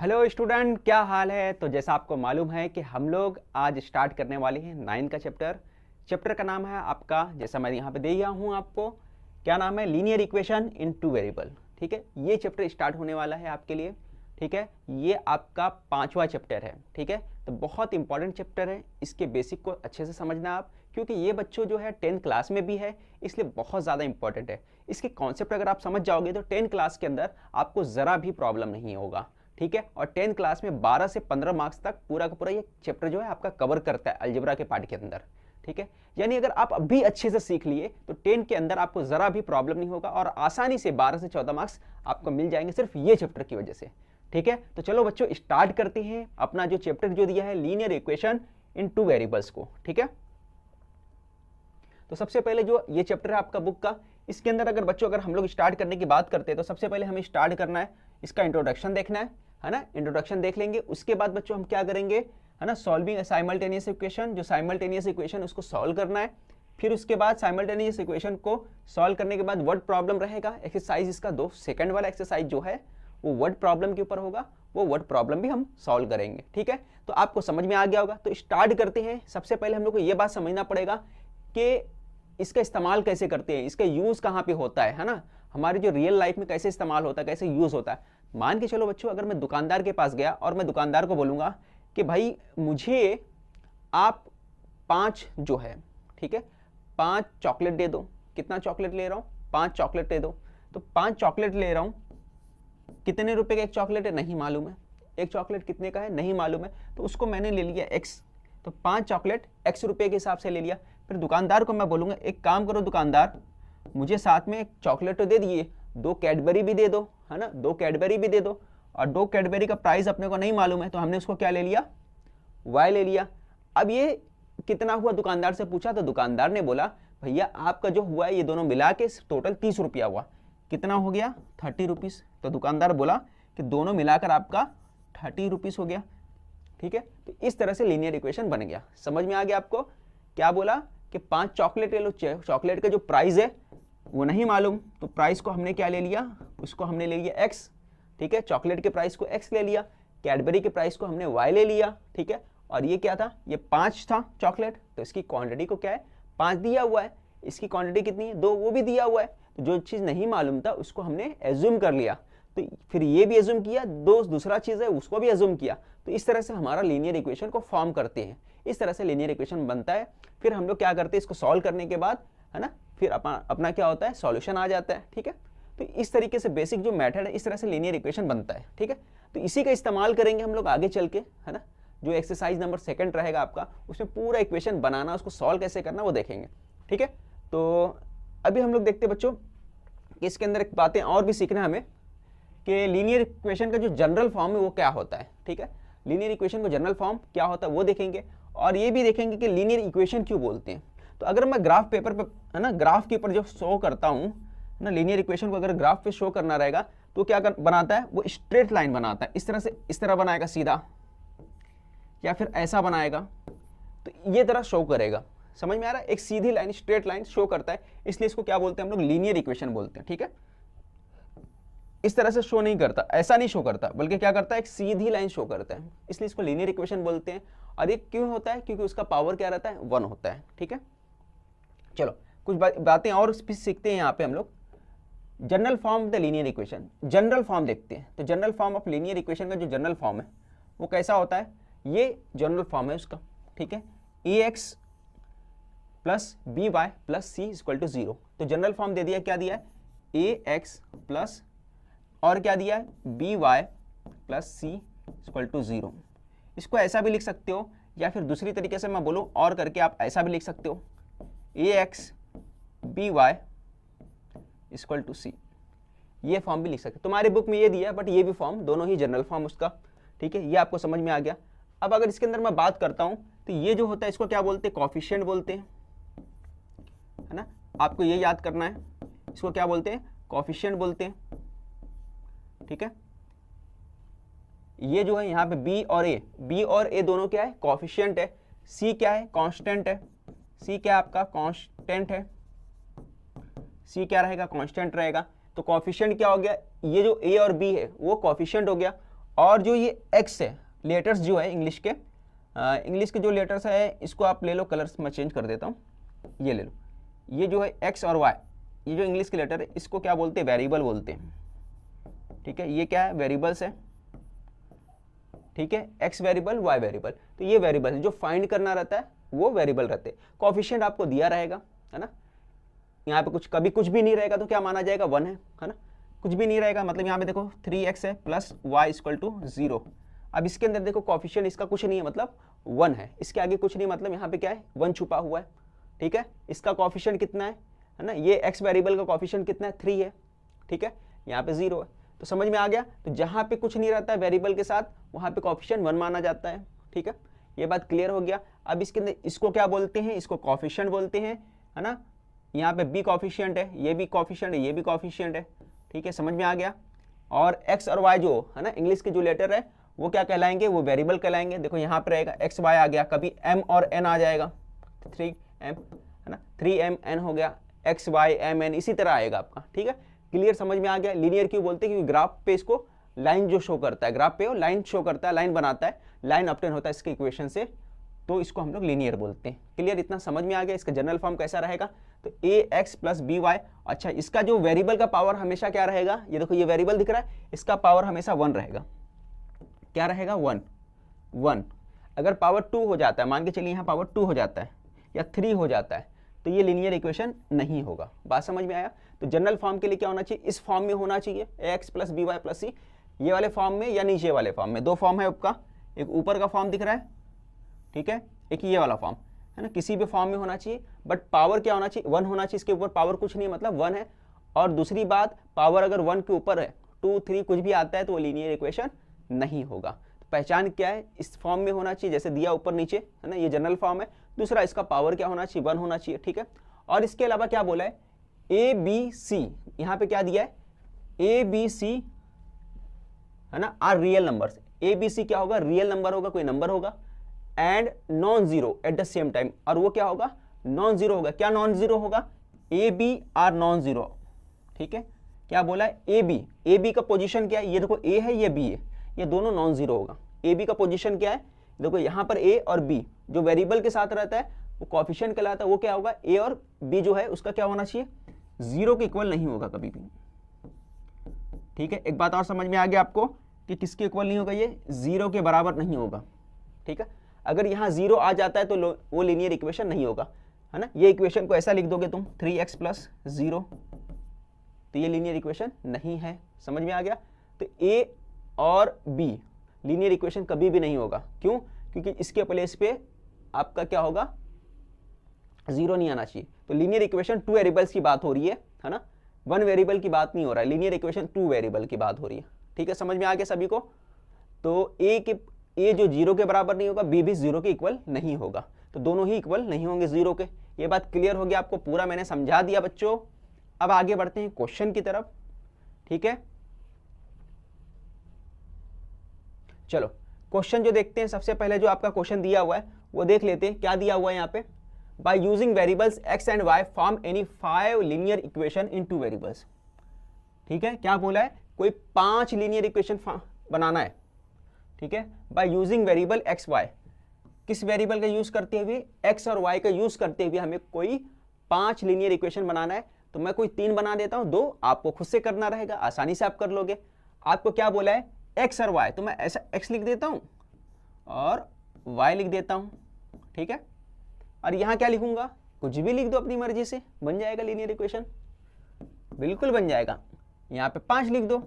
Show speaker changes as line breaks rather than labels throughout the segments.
Hello student, क्या हाल है। तो जैसा आपको मालूम है कि हम लोग आज स्टार्ट करने वाले हैं 9 का चैप्टर का नाम है आपका, जैसा मैं यहाँ पे दे दिया हूँ आपको, क्या नाम है, linear equation in two variable. ठीक है, ये चैप्टर स्टार्ट होने वाला है आपके लिए। ठीक है, ये आपका 5वां चैप्टर है। ठीक है, तो बहुत इंपॉर्टेंट चैप्टर है, इसके बेसिक को अच्छे से समझना आप, क्योंकि ये बच्चों जो है 10th क्लास में भी है, इसलिए बहुत ज़्यादा इंपॉर्टेंट है। इसके कॉन्सेप्ट अगर आप समझ जाओगे तो 10th क्लास के अंदर आपको ज़रा भी प्रॉब्लम नहीं होगा। ठीक है, और 10th क्लास में 12 से 15 मार्क्स तक पूरा का पूरा ये चैप्टर जो है आपका कवर करता है अलजेब्रा के पार्ट के अंदर। ठीक है, यानी अगर आप अभी अच्छे से सीख लिए तो 10 के अंदर आपको ज़रा भी प्रॉब्लम नहीं होगा और आसानी से 12 से 14 मार्क्स आपको मिल जाएंगे सिर्फ ये चैप्टर की वजह से। ठीक है, तो चलो बच्चों स्टार्ट करते हैं अपना जो चैप्टर जो दिया है linear equation in two variables को। ठीक है, तो सबसे पहले जो ये चैप्टर है आपका बुक का, इसके अंदर अगर हम लोग स्टार्ट करने की बात करते हैं तो सबसे पहले हमें स्टार्ट करना है, इसका इंट्रोडक्शन देखना है ना। इंट्रोडक्शन देख लेंगे, उसके बाद बच्चों हम क्या करेंगे, है ना, सॉल्विंग साइमल्टेनियस इक्वेशन, जो साइमल्टेनियस इक्वेशन उसको सॉल्व करना है। फिर उसके बाद साइमल्टेनियस इक्वेशन को सॉल्व करने के बाद वर्ड प्रॉब्लम रहेगा, एक्सरसाइज इसका 2 सेकंड वाला एक्सरसाइज जो है वो वर्ड प्रॉब्लम के ऊपर होगा, वो वर्ड प्रॉब्लम भी हम सॉल्व करेंगे। ठीक है, तो आपको समझ में आ गया होगा। तो स्टार्ट करते हैं। सबसे पहले हम लोग को ये बात समझना पड़ेगा कि इसका इस्तेमाल कैसे करते हैं, इसका यूज़ कहाँ पे होता है ना, हमारी जो रियल लाइफ में कैसे इस्तेमाल होता है, कैसे यूज़ होता है। मान के चलो बच्चों, अगर मैं दुकानदार के पास गया और मैं दुकानदार को बोलूँगा कि भाई मुझे आप 5 जो है, ठीक है, 5 चॉकलेट दे दो। कितना चॉकलेट ले रहा हूँ, 5 चॉकलेट दे दो। तो 5 चॉकलेट ले रहा हूँ, कितने रुपए का एक चॉकलेट है नहीं मालूम है, एक चॉकलेट कितने का है नहीं मालूम है, तो उसको मैंने ले लिया x, तो 5 चॉकलेट x रुपए के हिसाब से ले लिया। फिर दुकानदार को मैं बोलूँगा एक काम करो दुकानदार, मुझे साथ में एक चॉकलेट तो दे दिए, 2 कैडबरी भी दे दो, है ना, 2 कैडबरी भी दे दो। और 2 कैडबरी का प्राइस अपने को नहीं मालूम है, तो हमने उसको क्या ले लिया, y ले लिया। अब ये कितना हुआ दुकानदार से पूछा, तो दुकानदार ने बोला भैया आपका जो हुआ है ये दोनों मिला के टोटल 30 रुपया हुआ। कितना हो गया, 30 रुपीज़। तो दुकानदार बोला कि दोनों मिलाकर आपका 30 रुपीज़ हो गया। ठीक है, तो इस तरह से लीनियर इक्वेशन बन गया। समझ में आ गया आपको, क्या बोला कि 5 चॉकलेट ले लो, चॉकलेट का जो प्राइस है वो नहीं मालूम, तो प्राइस को हमने क्या ले लिया, उसको हमने ले लिया x। ठीक है, चॉकलेट के प्राइस को x ले लिया, कैडबरी के प्राइस को हमने y ले लिया। ठीक है, और ये क्या था, ये 5 था चॉकलेट, तो इसकी क्वांटिटी को क्या है, 5 दिया हुआ है। इसकी क्वांटिटी कितनी है, 2, वो भी दिया हुआ है। तो जो चीज़ नहीं मालूम था उसको हमने एज्यूम कर लिया, तो फिर ये भी एज्यूम किया, दूसरा चीज़ है उसको भी एज्यूम किया। तो इस तरह से हमारा लीनियर इक्वेशन को फॉर्म करते हैं, इस तरह से लीनियर इक्वेशन बनता है। फिर हम लोग क्या करते हैं, इसको सॉल्व करने के बाद, है ना, फिर अपना क्या होता है, सॉल्यूशन आ जाता है। ठीक है, तो इस तरीके से बेसिक जो मेथड है, इस तरह से लीनियर इक्वेशन बनता है। ठीक है, तो इसी का इस्तेमाल करेंगे हम लोग आगे चल के, है ना। जो एक्सरसाइज नंबर 2 रहेगा आपका, उसमें पूरा इक्वेशन बनाना, उसको सॉल्व कैसे करना वो देखेंगे। ठीक है, तो अभी हम लोग देखते हैं बच्चों कि इसके अंदर एक बातें और भी सीखना है हमें कि लीनियर इक्वेशन का जो जनरल फॉर्म है वो क्या होता है। ठीक है, लीनियर इक्वेशन का जनरल फॉर्म क्या होता है वो देखेंगे, और ये भी देखेंगे कि लीनियर इक्वेशन क्यों बोलते हैं। तो अगर मैं ग्राफ पेपर पे, है ना, ग्राफ के ऊपर जो शो करता हूँ ना, लीनियर इक्वेशन को अगर ग्राफ पे शो करना रहेगा तो क्या बनाता है, वो स्ट्रेट लाइन बनाता है। इस तरह से, इस तरह बनाएगा सीधा, या फिर ऐसा बनाएगा, तो ये तरह शो करेगा। समझ में आ रहा है, एक सीधी लाइन, स्ट्रेट लाइन शो करता है, इसलिए इसको क्या बोलते हैं हम लोग, लीनियर इक्वेशन बोलते हैं। ठीक है, इस तरह से शो नहीं करता, ऐसा नहीं शो करता, बल्कि क्या करता है, एक सीधी लाइन शो करता है, इसलिए इसको लीनियर इक्वेशन बोलते हैं। और ये क्यों होता है, क्योंकि उसका पावर क्या रहता है, 1 होता है। ठीक है, चलो कुछ बातें और भी सीखते हैं यहाँ पे हम लोग। General form of the linear equation, general form देखते हैं। तो general form of linear equation का जो जनरल फॉर्म है वो कैसा होता है, ये जनरल फॉर्म है उसका। ठीक है, ax plus B Y plus C equal to 0। तो जनरल फॉर्म दे दिया, क्या दिया है, ax प्लस और क्या दिया है, B Y plus C equal to 0। इसको ऐसा भी लिख सकते हो, या फिर दूसरी तरीके से मैं बोलूँ और करके आप ऐसा भी लिख सकते हो, ax B Y equal to C. ये फॉर्म भी लिख सकते हो, तुम्हारे बुक में ये दिया है, बट ये भी फॉर्म, दोनों ही जनरल फॉर्म उसका। ठीक है, ये आपको समझ में आ गया। अब अगर इसके अंदर मैं बात करता हूँ तो ये जो होता है इसको क्या बोलते हैं, कॉफिशिएंट बोलते हैं, है ना। आपको ये याद करना है, इसको क्या बोलते हैं, कॉफिशिएंट बोलते हैं। ठीक है, ये जो है यहाँ पे बी और ए दोनों क्या है, कॉफिशिएंट है। सी क्या है, कांस्टेंट है। सी क्या आपका कांस्टेंट है, सी क्या रहेगा, कांस्टेंट रहेगा। तो कॉफिशिएंट क्या हो गया, ये जो ए और बी है वो कॉफिशिएंट हो गया, और जो ये x है, लेटर्स जो है इंग्लिश के जो लेटर्स है, इसको आप ले लो, कलर्स मैं चेंज कर देता हूँ, ये ले लो, ये जो है x और y, ये जो इंग्लिश के लेटर है इसको क्या बोलते हैं, वेरिएबल बोलते हैं, ठीक है। ये क्या है, वेरिएबल्स है, ठीक है, x वेरिएबल y वेरिएबल, तो ये वेरिएबल है, जो फाइंड करना रहता है वो वेरिएबल रहते हैं। कोएफिशिएंट आपको दिया रहेगा, है ना, यहाँ पे कभी कुछ भी नहीं रहेगा तो क्या माना जाएगा, 1 है ना, कुछ भी नहीं रहेगा मतलब यहाँ पे देखो 3x है प्लस y इक्वल टू 0। अब इसके अंदर देखो कोएफिशिएंट इसका कुछ नहीं है, मतलब 1 है, इसके आगे कुछ नहीं, मतलब यहाँ पे क्या है, 1 छुपा हुआ है, ठीक है। इसका कोएफिशिएंट कितना है ना, ये x वेरिएबल का कोएफिशिएंट कितना है, 3 है, ठीक है, यहाँ पे 0 है, तो समझ में आ गया। तो जहाँ पे कुछ नहीं रहता है वेरिएबल के साथ, वहाँ पे कोएफिशिएंट 1 माना जाता है, ठीक है, ये बात क्लियर हो गया। अब इसके अंदर इसको क्या बोलते हैं, इसको कोएफिशिएंट बोलते हैं, है ना, यहाँ पे b कोएफिशिएंट है, ये भी कोएफिशिएंट है, ये भी कोएफिशिएंट है, ठीक है, समझ में आ गया। और x और y जो है ना इंग्लिश के जो लेटर है वो क्या कहलाएंगे, वो वेरिएबल कहलाएंगे। देखो यहाँ पे रहेगा x y आ गया, कभी m और n आ जाएगा, 3m है ना, 3mn हो गया, x y m n इसी तरह आएगा आपका, ठीक है, क्लियर, समझ में आ गया। लीनियर क्यों बोलते हैं, क्योंकि ग्राफ पे इसको लाइन जो शो करता है, ग्राफ पे लाइन शो करता है, लाइन बनाता है, लाइन ऑब्टेन होता है इसके इक्वेशन से, तो इसको हम लोग लीनियर बोलते हैं। क्लियर, इतना समझ में आ गया। इसका जनरल फॉर्म कैसा रहेगा, तो ax प्लस बी वाई। अच्छा, इसका जो वेरिएबल का पावर हमेशा क्या रहेगा, ये देखो ये वेरिएबल दिख रहा है, इसका पावर हमेशा 1 रहेगा, क्या रहेगा, 1। अगर पावर 2 हो जाता है, मान के चलिए यहाँ पावर 2 हो जाता है या 3 हो जाता है, तो ये लीनियर इक्वेशन नहीं होगा। बात समझ में आया। तो जनरल फॉर्म के लिए क्या होना चाहिए, इस फॉर्म में होना चाहिए, ax plus B Y plus C, ये वाले फॉर्म में या नीचे वाले फॉर्म में। दो फॉर्म है आपका, एक ऊपर का फॉर्म दिख रहा है, ठीक है, एक ये वाला फॉर्म है ना, किसी भी फॉर्म में होना चाहिए, बट पावर क्या होना चाहिए, 1 होना चाहिए, इसके ऊपर पावर कुछ नहीं है, मतलब 1 है। और दूसरी बात, पावर अगर 1 के ऊपर है, 2 3 कुछ भी आता है तो वो लीनियर इक्वेशन नहीं होगा। तो पहचान क्या है, इस फॉर्म में होना चाहिए, जैसे दिया ऊपर नीचे है ना, ये जनरल फॉर्म है। दूसरा, इसका पावर क्या होना चाहिए, 1 होना चाहिए, ठीक है। और इसके अलावा क्या बोला है, ए बी सी, यहाँ पे क्या दिया है, ए बी सी है ना, are real numbers. A B C क्या होगा, रियल नंबर होगा, कोई नंबर होगा, and non zero at the same time, और वो क्या होगा, नॉन जीरो होगा। क्या नॉन जीरो होगा, A B are non zero, ठीक है। क्या बोला है, ए बी का पोजीशन क्या है, ये देखो ए है, ये बी है, ये दोनों नॉन जीरो होगा। ए बी का पोजीशन क्या है, देखो यहाँ पर ए और बी जो वेरिएबल के साथ रहता है वो कोएफिशिएंट कहलाता है, वो क्या होगा, ए और बी जो है उसका क्या होना चाहिए, 0 के इक्वल नहीं होगा कभी भी, ठीक है। एक बात और समझ में आ गया आपको कि किसके इक्वल नहीं होगा, ये 0 के बराबर नहीं होगा, ठीक है। अगर यहाँ 0 आ जाता है तो वो लीनियर इक्वेशन नहीं होगा, है ना। ये इक्वेशन को ऐसा लिख दोगे तुम 3x प्लस 0, तो ये लीनियर इक्वेशन नहीं है, समझ में आ गया। तो a और b लीनियर इक्वेशन कभी भी नहीं होगा, क्यों, क्योंकि इसके प्लेस पे आपका क्या होगा, 0 नहीं आना चाहिए। तो लीनियर इक्वेशन 2 वेरिएबल्स की बात हो रही है ना, 1 वेरिएबल की बात नहीं हो रहा है, लीनियर इक्वेशन 2 वेरिएबल की बात हो रही है, ठीक है, समझ में आ गया सभी को। तो ए जो 0 के बराबर नहीं होगा, बी भी 0 के इक्वल नहीं होगा, तो दोनों ही इक्वल नहीं होंगे 0 के। ये बात क्लियर हो गया आपको, पूरा मैंने समझा दिया बच्चों। अब आगे बढ़ते हैं क्वेश्चन की तरफ, ठीक है। चलो क्वेश्चन जो देखते हैं, सबसे पहले जो आपका क्वेश्चन दिया हुआ है वो देख लेते हैं, क्या दिया हुआ है यहाँ पे, by using variables x and y form any 5 linear equation in 2 variables, ठीक है। क्या बोला है, कोई 5 लीनियर इक्वेशन बनाना है, ठीक है, by using variable x y। किस वेरिएबल का यूज करते हुए, x और y का यूज करते हुए हमें कोई 5 लीनियर इक्वेशन बनाना है। तो मैं कोई 3 बना देता हूं, 2 आपको खुद से करना रहेगा, आसानी से आप कर लोगे। आपको क्या बोला है, x और y, तो मैं ऐसा x लिख देता हूं और y लिख देता हूं, ठीक है। और यहां क्या लिखूंगा, कुछ भी लिख दो अपनी मर्जी से, बन जाएगा लीनियर इक्वेशन, बिल्कुल बन जाएगा। यहाँ पे 5 लिख दो,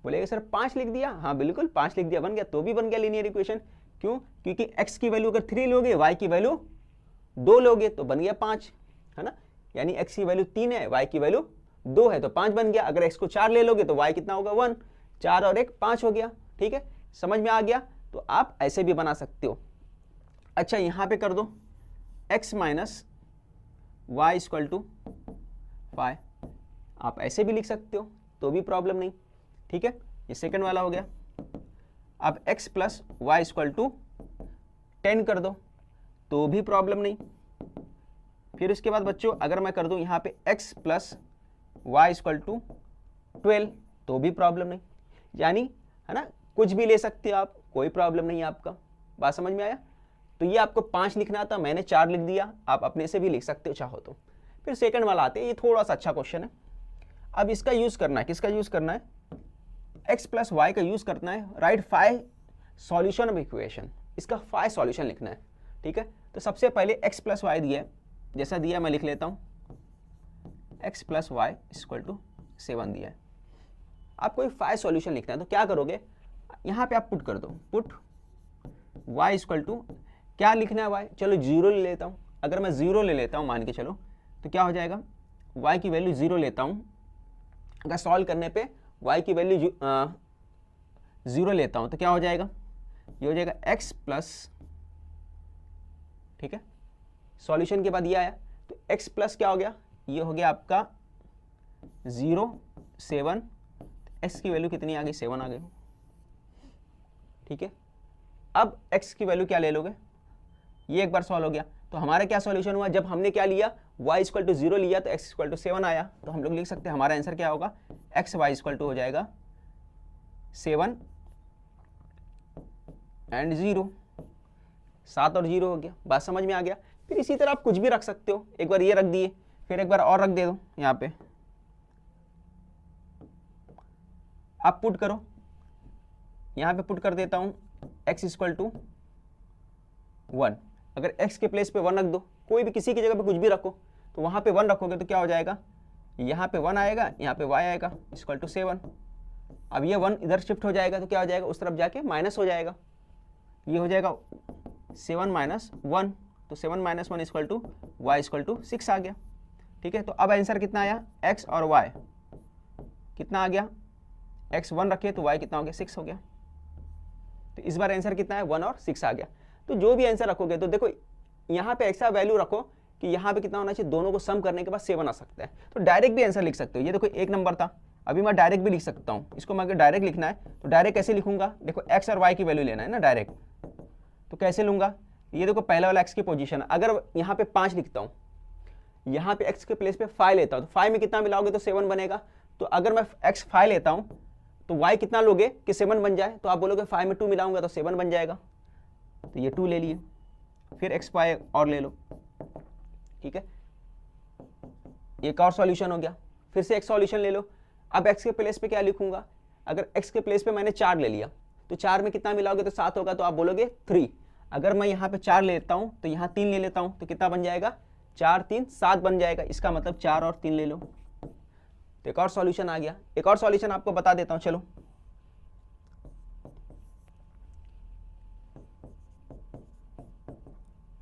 बोलेगा सर 5 लिख दिया, हाँ बिल्कुल 5 लिख दिया, बन गया, तो भी बन गया लीनियर इक्वेशन। क्यों, क्योंकि x की वैल्यू अगर 3 लोगे, y की वैल्यू 2 लोगे, तो बन गया 5, है ना। यानी x की वैल्यू 3 है, y की वैल्यू 2 है, तो 5 बन गया। अगर x को 4 ले लोगे तो y कितना होगा, 1, 4 और 1 5 हो गया, ठीक है, समझ में आ गया। तो आप ऐसे भी बना सकते हो। अच्छा, यहाँ पे कर दो x minus Y equal to 5, आप ऐसे भी लिख सकते हो, तो भी प्रॉब्लम नहीं, ठीक है। ये सेकंड वाला हो गया। अब x plus Y equal to 10 कर दो, तो भी प्रॉब्लम नहीं। फिर उसके बाद बच्चों अगर मैं कर दूं यहाँ पे x plus Y equal to 12, तो भी प्रॉब्लम नहीं। यानी है ना, कुछ भी ले सकते हो आप, कोई प्रॉब्लम नहीं है आपका। बात समझ में आया? तो ये आपको 5 लिखना था, मैंने 4 लिख दिया, आप अपने से भी लिख सकते हो चाहो तो। फिर सेकंड वाला आते हैं, ये थोड़ा सा अच्छा क्वेश्चन है। अब इसका यूज करना है, किसका यूज करना है? x प्लस वाई का यूज करना है, राइट 5 सॉल्यूशन ऑफ इक्वेशन। इसका 5 सॉल्यूशन लिखना है, ठीक है। तो सबसे पहले x प्लस वाई दिया है, जैसा दिया मैं लिख लेता हूँ, x plus Y equal to 7 दिया है। आपको 5 सॉल्यूशन लिखना है, तो क्या करोगे, यहाँ पे आप पुट कर दो, पुट y इक्वल टू, क्या लिखना है y, चलो 0 ले लेता हूँ। अगर मैं 0 ले लेता हूँ मान के चलो, तो क्या हो जाएगा, y की वैल्यू 0 लेता हूँ। अगर सॉल्व करने पे y की वैल्यू 0 लेता हूँ तो क्या हो जाएगा, ये हो जाएगा x प्लस, ठीक है। सॉल्यूशन के बाद ये आया तो x प्लस क्या हो गया, ये हो गया आपका 0 7, x की वैल्यू कितनी आ गई, 7 आ गई, ठीक है। अब x की वैल्यू क्या ले लोगे, ये एक बार सॉल्व हो गया। तो हमारा क्या सॉल्यूशन हुआ, जब हमने क्या लिया, y इक्वल टू 0 लिया तो x इक्वल टू 7 आया। तो हम लोग लिख सकते हैं हमारा आंसर क्या होगा, x y इक्वल टू हो जाएगा 7 एंड 0, 7 और 0 हो गया। बात समझ में आ गया? फिर इसी तरह आप कुछ भी रख सकते हो, एक बार ये रख दिए, फिर एक बार और रख दे दो, यहाँ पे आप पुट करो, यहाँ पे पुट कर देता हूँ x इक्वल टू 1। अगर x के प्लेस पे 1 रख दो, कोई भी किसी की जगह पे कुछ भी रखो, तो वहाँ पे 1 रखोगे तो क्या हो जाएगा, यहाँ पे 1 आएगा, यहाँ पे y आएगा इक्वल टू 7। अब ये 1 इधर शिफ्ट हो जाएगा तो क्या हो जाएगा, उस तरफ जाके माइनस हो जाएगा, ये हो जाएगा 7 माइनस 1, तो 7 minus 1 equal to y equal to 6 आ गया, ठीक है। तो अब आंसर कितना आया, x और y कितना आ गया, x 1 रखे तो y कितना हो गया, 6 हो गया। तो इस बार आंसर कितना है, 1 और 6 आ गया। तो जो भी आंसर रखोगे, तो देखो यहाँ पे ऐसा वैल्यू रखो कि यहाँ पे कितना होना चाहिए, दोनों को सम करने के बाद 7 आ सकता है। तो डायरेक्ट भी आंसर लिख सकते हो, ये देखो 1 नंबर था, अभी मैं डायरेक्ट भी लिख सकता हूँ। इसको मैं अगर डायरेक्ट लिखना है तो डायरेक्ट कैसे लिखूंगा, देखो x और y की वैल्यू लेना है ना डायरेक्ट, तो कैसे लूंगा, ये देखो पहला वाला x की पोजीशन, अगर यहाँ पे 5 लिखता हूँ, यहाँ पे x के प्लेस पे 5 लेता हूँ, तो 5 में कितना मिलाओगे तो 7 बनेगा। तो अगर मैं x 5 लेता हूँ तो y कितना लोगे कि 7 बन जाए, तो आप बोलोगे 5 में 2 मिलाऊंगा तो 7 बन जाएगा, तो ये 2 ले लिए, फिर x y और ले लो, ठीक है। एक और सॉल्यूशन हो गया, फिर से एक सॉल्यूशन ले लो। अब x के प्लेस पे क्या लिखूंगा, अगर x के प्लेस पे मैंने 4 ले लिया, तो 4 में कितना मिलाओगे तो 7 होगा, तो आप बोलोगे 3। अगर मैं यहाँ पे 4 ले लेता हूँ तो यहाँ 3 ले लेता हूँ, तो कितना बन जाएगा, 4 3 7 बन जाएगा, इसका मतलब 4 और 3 ले लो। तो एक और सॉल्यूशन आ गया, एक और सॉल्यूशन आपको बता देता हूँ, चलो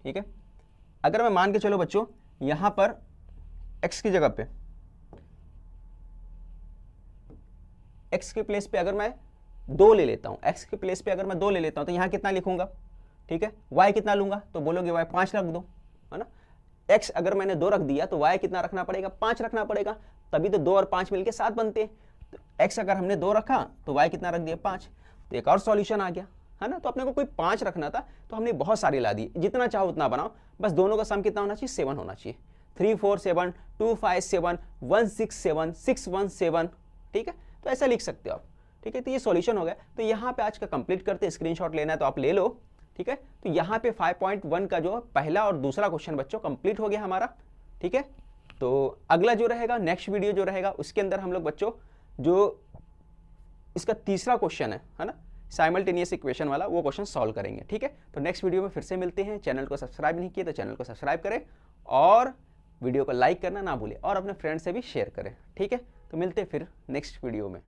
ठीक है। अगर मैं मान के चलो बच्चों, यहां पर x की जगह पे, x के प्लेस पे अगर मैं 2 ले लेता हूं, x के प्लेस पे अगर मैं 2 ले लेता हूं, तो यहां कितना लिखूंगा, ठीक है। y कितना लूंगा, तो बोलोगे y 5 रख दो, है ना। x अगर मैंने 2 रख दिया तो y कितना रखना पड़ेगा, 5 रखना पड़ेगा, तभी तो 2 और 5 मिलके 7 बनते हैं। तो x अगर हमने 2 रखा तो y कितना रख दिया, 5। तो एक और सॉल्यूशन आ गया, है ना। तो अपने को कोई 5 रखना था तो हमने बहुत सारी ला दी, जितना चाहो उतना बनाओ, बस दोनों का सम कितना होना चाहिए, 7 होना चाहिए। 3 4 7, 2 5 7, 1 6 7, 6 1 7, ठीक है। तो ऐसा लिख सकते हो आप, ठीक है। तो ये सॉल्यूशन हो गया। तो यहाँ पे आज का कंप्लीट करते हैं, स्क्रीनशॉट लेना है तो आप ले लो, ठीक है। तो यहाँ पे 5.1 का जो पहला और दूसरा क्वेश्चन बच्चों कंप्लीट हो गया हमारा, ठीक है। तो अगला जो रहेगा, नेक्स्ट वीडियो जो रहेगा, उसके अंदर हम लोग बच्चों जो इसका तीसरा क्वेश्चन है ना, साइमल्टेनियस इक्वेशन वाला, वो क्वेश्चन सॉल्व करेंगे, ठीक है। तो नेक्स्ट वीडियो में फिर से मिलते हैं। चैनल को सब्सक्राइब नहीं किए तो चैनल को सब्सक्राइब करें और वीडियो को लाइक करना ना भूलें और अपने फ्रेंड से भी शेयर करें, ठीक है। तो मिलते हैं फिर नेक्स्ट वीडियो में।